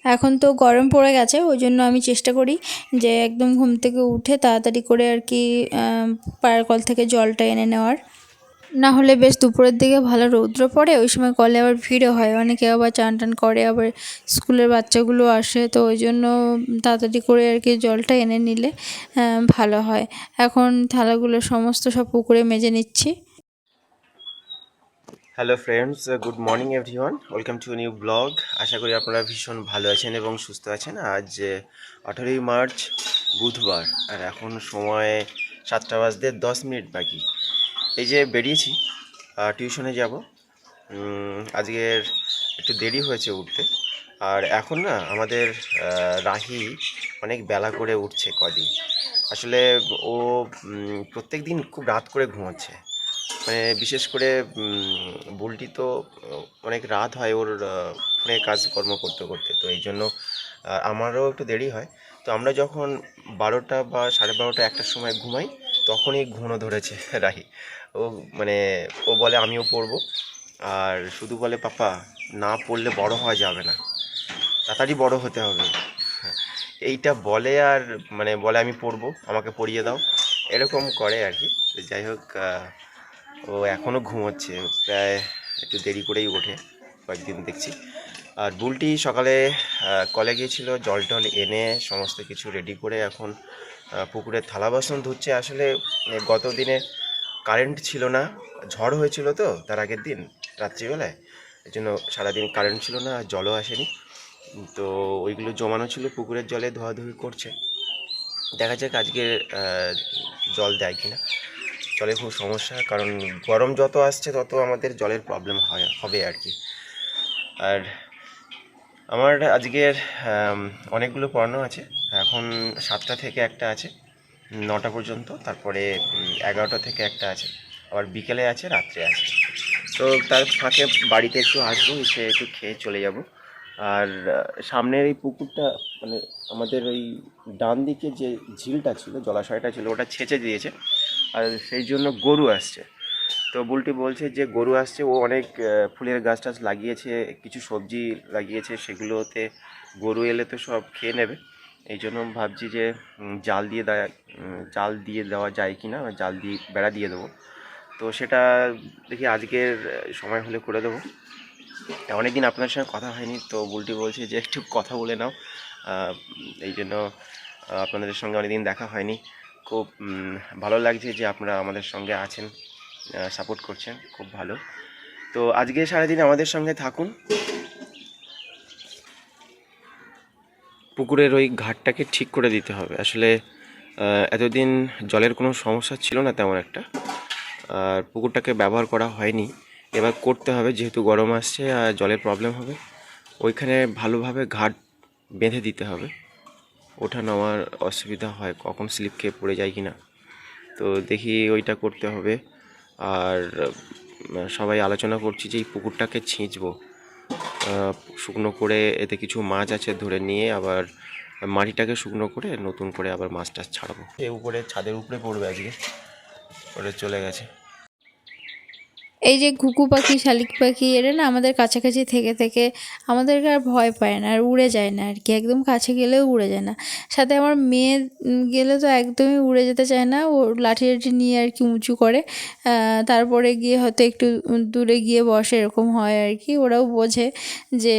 এখন তো গরম পড়ে গেছে, ওই জন্য আমি চেষ্টা করি যে একদম ঘুম থেকে উঠে তাড়াতাড়ি করে আর কি পাড়ার কল থেকে জলটা এনে নেওয়ার। না হলে বেশ দুপুরের দিকে ভালো রৌদ্র পড়ে, ওই সময় কলে আবার ভিড়ও হয়, অনেকে আবার চান টান করে, আবার স্কুলের বাচ্চাগুলো আসে, তো ওই জন্য তাড়াতাড়ি করে আর কি জলটা এনে নিলে ভালো হয়। এখন থালাগুলো সমস্ত সব পুকুরে মেজে নিচ্ছি। Hello friends, good morning everyone, welcome to new blog. আশা করি আপনারা ভীষণ ভালো আছেন এবং সুস্থ আছেন। আজ 18ই মার্চ বুধবার, আর এখন সময় 7টা বাজতে 10 মিনিট বাকি। এই যে বেরিয়েছি টিউশনে যাব। আজকের একটু দেরি হয়েছে উঠতে, আর এখন না আমাদের রাহি অনেক বেলা করে উঠছে কদিন। আসলে ও প্রত্যেক দিন খুব রাত করে ঘুমোচ্ছে, মানে বিশেষ করে বুলটি তো অনেক রাত হয় ওর ফোনে কাজকর্ম করতে করতে, তো এই জন্য আমারও একটু দেরি হয়। তো আমরা যখন 12টা বা 12:30 একটার সময় ঘুমাই, তখনই ঘুমো ধরেছে রাহি। ও মানে ও বলে আমিও পড়বো, আর শুধু বলে পাপা না পড়লে বড় হওয়া যাবে না, তাড়াতাড়ি বড় হতে হবে। এইটা বলে, আর মানে বলে আমি পড়বো, আমাকে পড়িয়ে দাও, এরকম করে আর কি। তো যাই হোক, ও এখনও ঘুমোচ্ছে, প্রায় একটু দেরি করেই ওঠে কয়েকদিন দেখছি। আর বুলটি সকালে কলে গিয়েছিল, জল টল এনে সমস্ত কিছু রেডি করে এখন পুকুরের থালা বাসন ধুচ্ছে। আসলে গত দিনে কারেন্ট ছিল না, ঝড় হয়েছিল তো তার আগের দিন রাত্রিবেলায়, এই জন্য সারাদিন কারেন্ট ছিল না, আর জলও আসেনি। তো ওইগুলো জমানো ছিল পুকুরের জলে, ধোয়াধুয়ি করছে। দেখা যাক আজকে জল দেয় কিনা। জলের খুব সমস্যা, কারণ গরম যত আসছে তত আমাদের জলের প্রবলেম হবে আর কি। আর আমার আজকের অনেকগুলো পড়ানো আছে। এখন 7টা থেকে একটা আছে, 9টা পর্যন্ত, তারপরে 11টা থেকে একটা আছে, আবার বিকেলে আছে, রাত্রে আছে। তো তার ফাঁকে বাড়িতে একটু আসবো, এসে একটু খেয়ে চলে যাব। আর সামনের এই পুকুরটা, মানে আমাদের ওই ডান দিকে যে ঝিলটা ছিল, জলাশয়টা ছিল, ওটা ছেঁচে দিয়েছে, আর সেই জন্য গরু আসছে। তো বুলটি বলছে যে গরু আসছে, ও অনেক ফুলের গাছ টাছ লাগিয়েছে, কিছু সবজি লাগিয়েছে, সেগুলোতে গরু এলে তো সব খেয়ে নেবে। এই জন্য ভাবছি যে জাল দিয়ে দেওয়া যায় কি না, জাল দিয়ে বেড়া দিয়ে দেবো। তো সেটা দেখি আজকের সময় হলে করে দেবো। অনেক দিন আপনার সঙ্গে কথা হয়নি, তো বুলটি বলছে যে একটু কথা বলে নাও। এই জন্য আপনাদের সঙ্গে অনেকদিন দেখা হয়নি। খুব ভালো লাগছে যে আপনারা আমাদের সঙ্গে আছেন, সাপোর্ট করছেন, খুব ভালো। তো আজকে সারাদিন আমাদের সঙ্গে থাকুন। পুকুরের ওই ঘাটটাকে ঠিক করে দিতে হবে। আসলে এতদিন জলের কোনো সমস্যা ছিল না তেমন একটা, আর পুকুরটাকে ব্যবহার করা হয়নি। এবার করতে হবে, যেহেতু গরম আসছে আর জলের প্রবলেম হবে। ওইখানে ভালোভাবে ঘাট বেঁধে দিতে হবে, ওঠা নামার অসুবিধা হয়, কখন স্লিপ খেয়ে পড়ে যায় কি না। তো দেখি ওইটা করতে হবে। আর সবাই আলোচনা করছি যে এই পুকুরটাকে ছিঁচবো, শুকনো করে, এতে কিছু মাছ আছে ধরে নিয়ে আবার মাটিটাকে শুকনো করে নতুন করে আবার মাছ টাছ ছাড়াবো। উপরে ছাদের উপরে পড়বে আজকে, ওটা চলে গেছে। এই যে ঘুঘু পাখি, শালিক পাখি, এরা না আমাদের কাছাকাছি থেকে থেকে আমাদেরকে আর ভয় পায় না, আর উড়ে যায় না আর কি, একদম কাছে গেলেও উড়ে যায় না। সাথে আমার মেয়ে গেলে তো একদমই উড়ে যেতে চায় না, ও লাঠি লাঠি নিয়ে আর কি উঁচু করে, তারপরে গিয়ে হয়তো একটু দূরে গিয়ে বসে, এরকম হয় আর কি। ওরাও বোঝে যে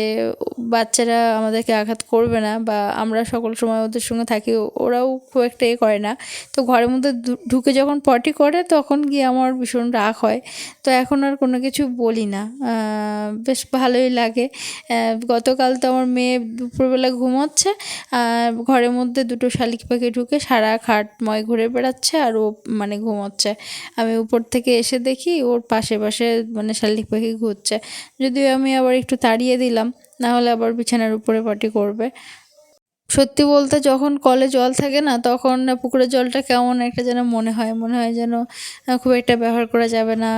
বাচ্চারা আমাদেরকে আঘাত করবে না, বা আমরা সকল সময় ওদের সঙ্গে থাকি, ওরাও খুব একটা করে না। তো ঘরের মধ্যে ঢুকে যখন পটি করে, তখন গিয়ে আমার ভীষণ রাগ হয়। তো এখন আর কোনো কিছু বলি না, বেশ ভালোই লাগে। গতকাল তো আমার মেয়ে দুপুরবেলা ঘুমোচ্ছে, আর ঘরের মধ্যে দুটো শালিক পাখি ঢুকে সারা খাটময় ঘুরে বেড়াচ্ছে, আর ও মানে ঘুমোচ্ছে। আমি উপর থেকে এসে দেখি ওর পাশে পাশে মানে শালিক পাখি ঘুরছে। যদিও আমি আবার একটু তাড়িয়ে দিলাম, না হলে আবার বিছানার উপরে পটি করবে। সত্যি বলতে যখন কলে জল থাকে না, তখন পুকুরের জলটা কেমন একটা যেন মনে হয় যেন খুব একটা ব্যবহার করা যাবে না,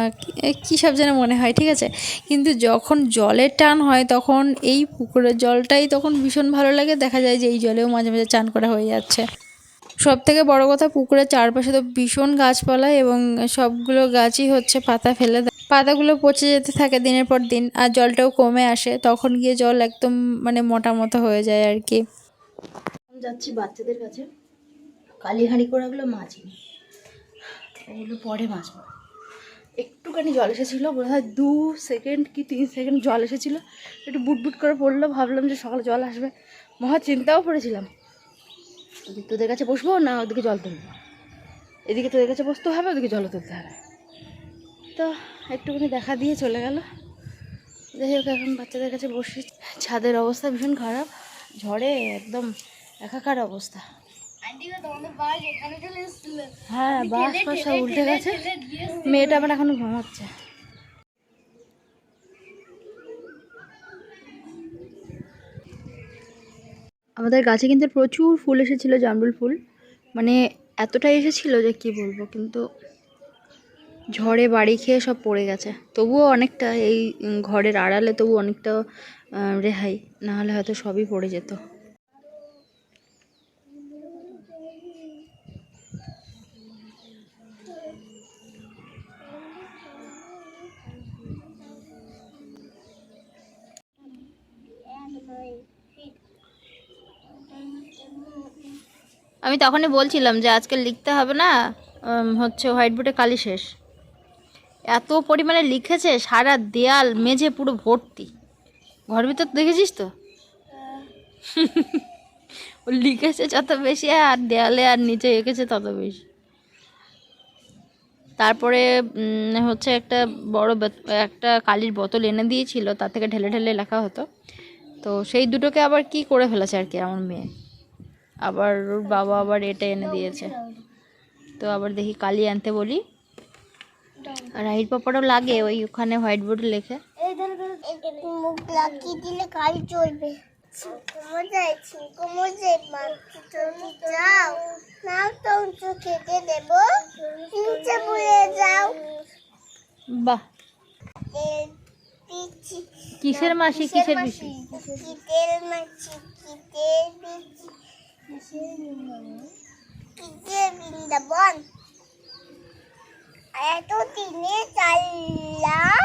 কী সব যেন মনে হয়, ঠিক আছে। কিন্তু যখন জলের টান হয়, তখন এই পুকুরের জলটাই তখন ভীষণ ভালো লাগে। দেখা যায় যে এই জলেও মাঝে মাঝে চান করা হয়ে যাচ্ছে। সব থেকে বড় কথা, পুকুরের চারপাশে তো ভীষণ গাছপালা, এবং সবগুলো গাছই হচ্ছে পাতা ফেলে দেয়। পাতাগুলো পচে যেতে থাকে দিনের পর দিন, আর জলটাও কমে আসে, তখন গিয়ে জল একদম মানে মোটা মতো হয়ে যায় আর কি। যাচ্ছি বাচ্চাদের কাছে, কালি হাঁড়ি করে ওগুলো মাছই, ওগুলো পরে মাছবো। একটুখানি জল এসেছিলো, বোধ হয় 2 সেকেন্ড কি 3 সেকেন্ড জল এসেছিলো, একটু বুটবুট করে পড়লো, ভাবলাম যে সকালে জল আসবে, মহা চিন্তাও পড়েছিলাম তোদের কাছে বসবো না ওদিকে জল তুলবো, এদিকে তোদের কাছে বসতে হবে, ওদিকে জল তুলতে হবে। তো একটুখানি দেখা দিয়ে চলে গেল। যাই হোক, এখন বাচ্চাদের কাছে বসি। ছাদের অবস্থা ভীষণ খারাপ, ঝড়ে একদম একাকার অবস্থা। হ্যাঁ, বাস পাশা উল্টে গেছে, মেয়েটা আবার এখনো ঘুমাচ্ছে। আমাদের গাছে কিন্তু প্রচুর ফুল এসেছিলো, জামরুল ফুল, মানে এতটাই এসেছিলো যে কি বলবো, কিন্তু ঝড়ে বাড়ি খেয়ে সব পড়ে গেছে। তবুও অনেকটা এই ঘরের আড়ালে তবু অনেকটা রেহাই, নাহলে হয়তো সবই পড়ে যেত। আমি তখনই বলছিলাম যে আজকে লিখতে হবে না, হচ্ছে হোয়াইট বোর্ডে কালি শেষ। এত পরিমাণে লিখেছে, সারা দেয়াল মেঝে পুরো ভর্তি। ঘর ভিতর দেখেছিস তো? ও লিখেছে যত বেশি, আর দেয়ালে আর নিচে এঁকেছে তত বেশি। তারপরে হচ্ছে একটা বড় একটা কালির বোতল এনে দিয়েছিল, তার থেকে ঢেলে ঢেলে লেখা হতো। তো সেই দুটোকে আবার কি করে ফেলেছে আর কি আমার মেয়ে। আবার ওর বাবা আবার এটা এনে দিয়েছে, তো আবার দেখি কালি আনতে বলি। আর রাইট পাপারও লাগে ওই ওখানে হোয়াইট বোর্ডে লেখে। মুখ লাগিয়ে দিলে কালি চলবে। যাও নাও তো খেতে দেবো, নিচে ভুলে যাও। বাহ, কিসের মাসি, কিসের পিসি? কিতের মাছি, কিতের পিসি, কিতের বৃন্দাবন। এত দিনে চাইলাম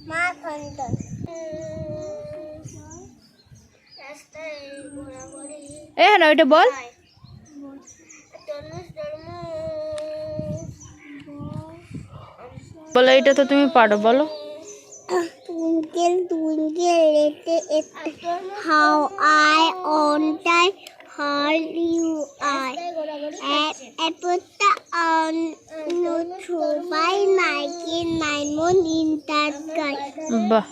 মা খন্দন। রাস্তায় ঘোরাঘুরি এ না ওইটা বল। বলো, এটা তো তুমি পারো, বলো। Twinkle, twinkle, little how I on time, how you are. I put the on no through by my moon in that sky. বাহ,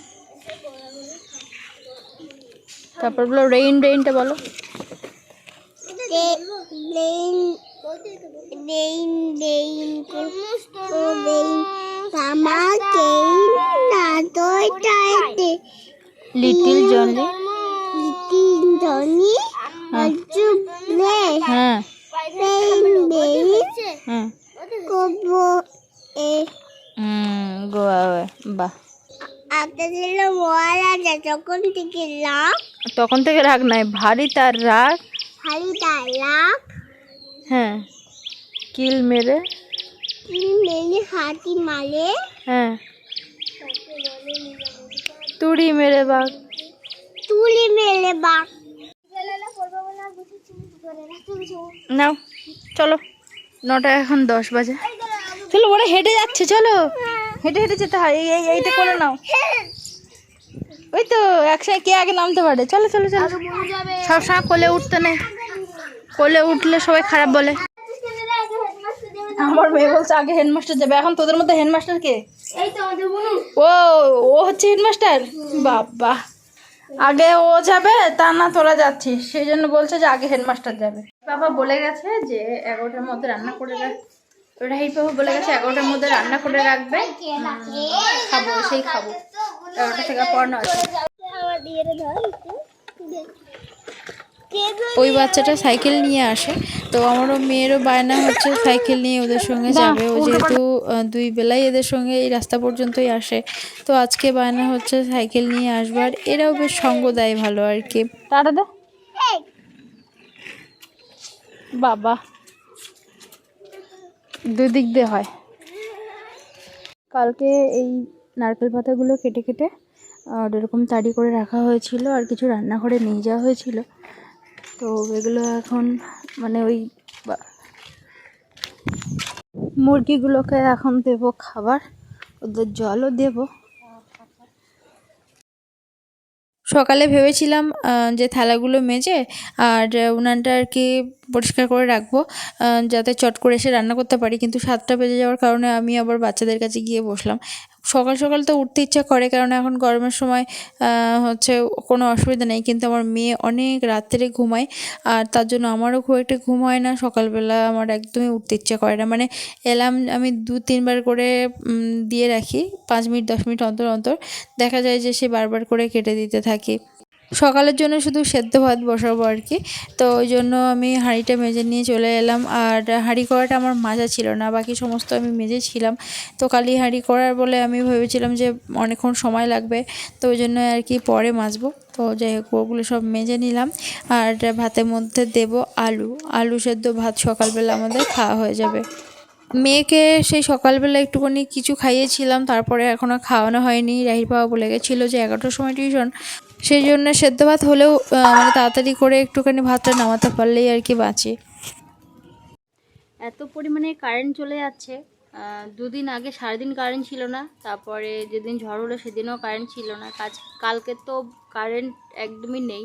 তারপর বলো রেইন, রেইনটা বলো। Rain, rain, rain, rain, Mama came, another time. Little Johnny, Little Johnny, what you play? হ্যাঁ Rain, rain, হ্যাঁ, go Goa, বাহ। একটা ছিল বল আছে, যখন থেকে লাভ তখন থেকে রাগ নাই, ভারী তার রাগ, হারি তার লাভ, হ্যাঁ, কিল মেরে, মেয়ে হাতি মারে, হ্যাঁ, তুড়ি মেরে বাঘ, তুলি মেলে বাঘ। নাও চলো, 9টা এখন 10 বাজে। চলো, ওরা হেঁটে যাচ্ছে, চলো হেঁটে হেঁটে যেতে হয়। এইটা করে নাও, ওই তো একসাথে কে আগে নামতে পারে। চলো চলো চলো, সবসময় কোলে উঠতে নেই, কোলে উঠলে সবাই খারাপ বলে। আমার মেয়ে বলছে আগে হেডমাস্টার যাবে। এখন তোদের মধ্যে হেডমাস্টার কে? ও ও হচ্ছে হেডমাস্টার। বাবা, আগে ও যাবে তা না তোরা যাচ্ছিস, সেই জন্য বলছে যে আগে হেডমাস্টার যাবে। বাবা বলে গেছে যে 11টার মধ্যে রান্না করে রাহির বাবা বলে গেছে 11টার মধ্যে রান্না করে রাখবে, খাবো সেই খাবো। 11টা থেকে পড়ানো আছে। ওই বাচ্চাটা সাইকেল নিয়ে আসে, তো আমারও মেয়েরও বায়না হচ্ছে সাইকেল নিয়ে ওদের সঙ্গে যাবে। ও যেহেতু 2 বেলাই এদের সঙ্গে এই রাস্তা পর্যন্তই আসে, তো আজকে বায়না হচ্ছে সাইকেল নিয়ে আসবার। এরাও বেশ সঙ্গ দেয় ভালো আর কি। টাটা দে বাবা, দুদিক দিয়ে হয়। কালকে এই নারকেল পাতাগুলো কেটে কেটে আর এরকম তাড়ি করে রাখা হয়েছিল, আর কিছু রান্নাঘরে নিয়ে যাওয়া হয়েছিল। তো এগুলো এখন মানে ওই মুরগিগুলোকে এখন দেব খাবার, ওদের জলও দেব। সকালে ভেবেছিলাম যে থালাগুলো মেজে আর উনানটা আর কি পরিষ্কার করে রাখবো, যাতে চট করে এসে রান্না করতে পারি, কিন্তু 7টা বেজে যাওয়ার কারণে আমি আবার বাচ্চাদের কাছে গিয়ে বসলাম। সকাল সকাল তো উঠতে ইচ্ছা করে, কারণ এখন গরমের সময় হচ্ছে কোনো অসুবিধা নেই, কিন্তু আমার মেয়ে অনেক রাত্রে ঘুমায়, আর তার জন্য আমারও খুব একটা ঘুম হয় না। সকালবেলা আমার একদমই উঠতে ইচ্ছা করে না, মানে অ্যালার্ম আমি 2-3 বার করে দিয়ে রাখি, 5 মিনিট 10 মিনিট অন্তর অন্তর। দেখা যায় যে সে বারবার করে কেটে দিতে থাকে। সকালের জন্য শুধু সেদ্ধ ভাত বসাবো আর কি, তো ওই জন্য আমি হাঁড়িটা মেজে নিয়ে চলে এলাম। আর হাঁড়ি করাটা আমার মাজা ছিল না, বাকি সমস্ত আমি মেজেছিলাম। তো কালি হাঁড়ি করার বলে আমি ভেবেছিলাম যে অনেকক্ষণ সময় লাগবে, তো ওই জন্য আর কি পরে মাজবো। তো যাই হোক, ওগুলো সব মেজে নিলাম। আর ভাতের মধ্যে দেব আলু সেদ্ধ ভাত, সকালবেলা আমাদের খাওয়া হয়ে যাবে। মেয়েকে সেই সকালবেলা একটুখানি কিছু খাইয়েছিলাম, তারপরে এখনও খাওয়ানো হয়নি। রাহির বাবা বলে গেছিলো যে 11টার সময় টিউশন, সেই জন্য সেদ্ধ ভাত হলেও মানে তাড়াতাড়ি করে একটুখানি ভাতটা নামাতে পারলেই আর কি বাঁচে। এত পরিমাণে কারেন্ট চলে যাচ্ছে। 2 দিন আগে সারাদিন কারেন্ট ছিল না, তারপরে যেদিন ঝড় হলো সেদিনও কারেন্ট ছিল না। কালকে তো কারেন্ট একদমই নেই,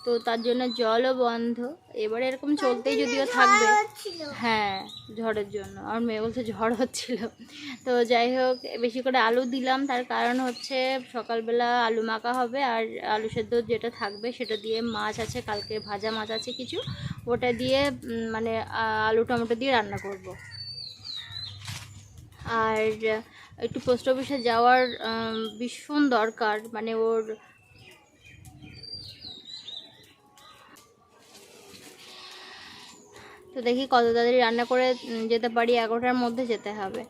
তো তার জন্য জলও বন্ধ। এবারে এরকম চলতেই যদিও থাকবে। হ্যাঁ, ঝড়ের জন্য। আর মেয়ে বলছে ঝড় হচ্ছিল। তো যাই হোক, বেশি করে আলু দিলাম, তার কারণ হচ্ছে সকালবেলা আলু মাখা হবে, আর আলু সেদ্ধ যেটা থাকবে সেটা দিয়ে মাছ আছে, কালকে ভাজা মাছ আছে কিছু, ওটা দিয়ে মানে আলু টমেটো দিয়ে রান্না করব। আর একটু পোস্ট অফিসে যাওয়ার ভীষণ দরকার, মানে ওর তো দেখি কত তাড়াতাড়ি রান্না করে যেতে পারি। 11টার মধ্যে যেতে হবে।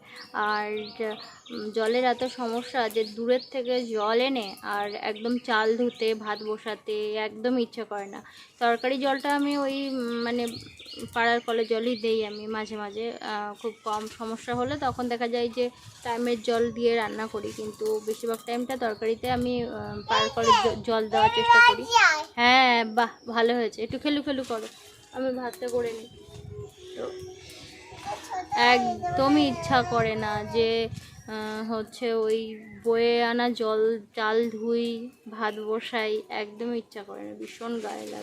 আর জলের এত সমস্যা যে দূরের থেকে জল এনে আর একদম চাল ধুতে ভাত বসাতে একদম ইচ্ছে করে না। তরকারি জলটা আমি ওই মানে পাড়ার কলের জলই দেই আমি মাঝে মাঝে। খুব কম সমস্যা হলে তখন দেখা যায় যে টাইমের জল দিয়ে রান্না করি, কিন্তু বেশিরভাগ টাইমটা তরকারিতে আমি পাড়ার কলের জল দেওয়ার চেষ্টা করি। হ্যাঁ, বাহ, ভালো হয়েছে। একটু খেলু খেলু করো, আমি ভাতটা করে নিই। তো একদমই ইচ্ছা করে না যে হচ্ছে ওই বয়ে আনা জল চাল ধুই ভাত বসাই, একদমই ইচ্ছা করে না, ভীষণ গায়ে লাগে।